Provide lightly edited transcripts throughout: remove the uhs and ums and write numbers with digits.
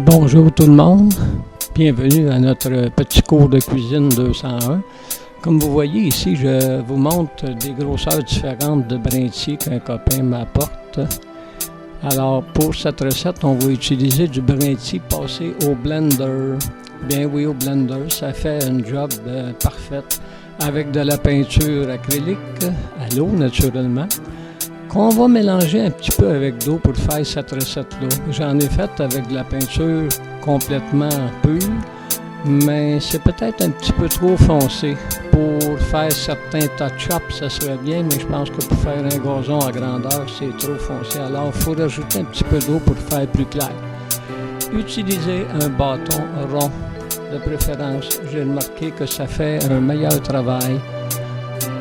Bonjour tout le monde, bienvenue à notre petit cours de cuisine 201. Comme vous voyez ici, je vous montre des grosseurs différentes de brin de scie qu'un copain m'apporte. Alors pour cette recette, on va utiliser du brin de scie passé au blender. Bien oui, au blender, ça fait un job parfait avec de la peinture acrylique, à l'eau naturellement, qu'on va mélanger un petit peu avec d'eau pour faire cette recette-là. J'en ai fait avec de la peinture complètement pure, mais c'est peut-être un petit peu trop foncé. Pour faire certains touch-ups, ça serait bien, mais je pense que pour faire un gazon à grandeur, c'est trop foncé. Alors, il faut rajouter un petit peu d'eau pour faire plus clair. Utilisez un bâton rond de préférence. J'ai remarqué que ça fait un meilleur travail.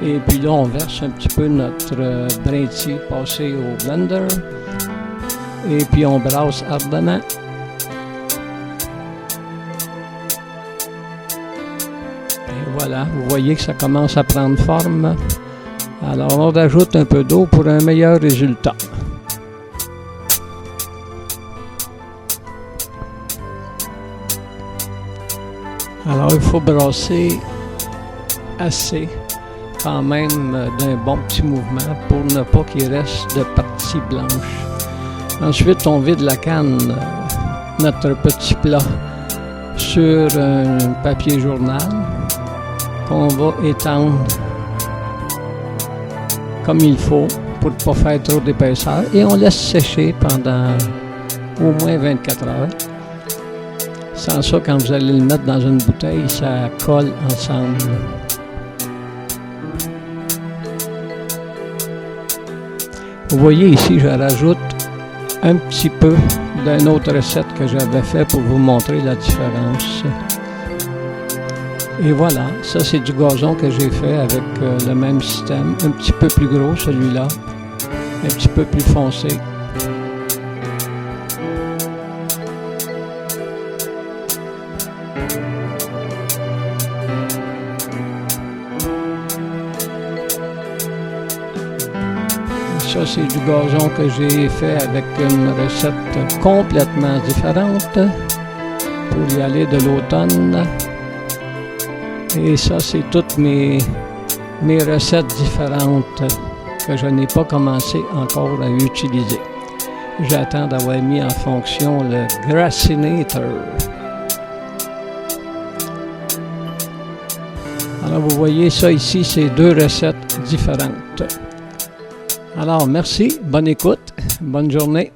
Et puis là, on verse un petit peu notre brin de scie passé au blender. Et puis on brasse ardemment. Et voilà, vous voyez que ça commence à prendre forme. Alors on rajoute un peu d'eau pour un meilleur résultat. Alors il faut brasser assez quand même d'un bon petit mouvement pour ne pas qu'il reste de parties blanches. Ensuite, on vide la canne, notre petit plat, sur un papier journal qu'on va étendre comme il faut pour ne pas faire trop d'épaisseur et on laisse sécher pendant au moins 24 heures. Sans ça, quand vous allez le mettre dans une bouteille, ça colle ensemble. Vous voyez ici, je rajoute un petit peu d'une autre recette que j'avais fait pour vous montrer la différence. Et voilà, ça c'est du gazon que j'ai fait avec le même système, un petit peu plus gros celui-là, un petit peu plus foncé. Ça, c'est du gazon que j'ai fait avec une recette complètement différente pour y aller de l'automne. Et ça, c'est toutes mes recettes différentes que je n'ai pas commencé encore à utiliser. J'attends d'avoir mis en fonction le Grassinator. Alors, vous voyez ça ici, c'est deux recettes différentes. Alors, merci, bonne écoute, bonne journée.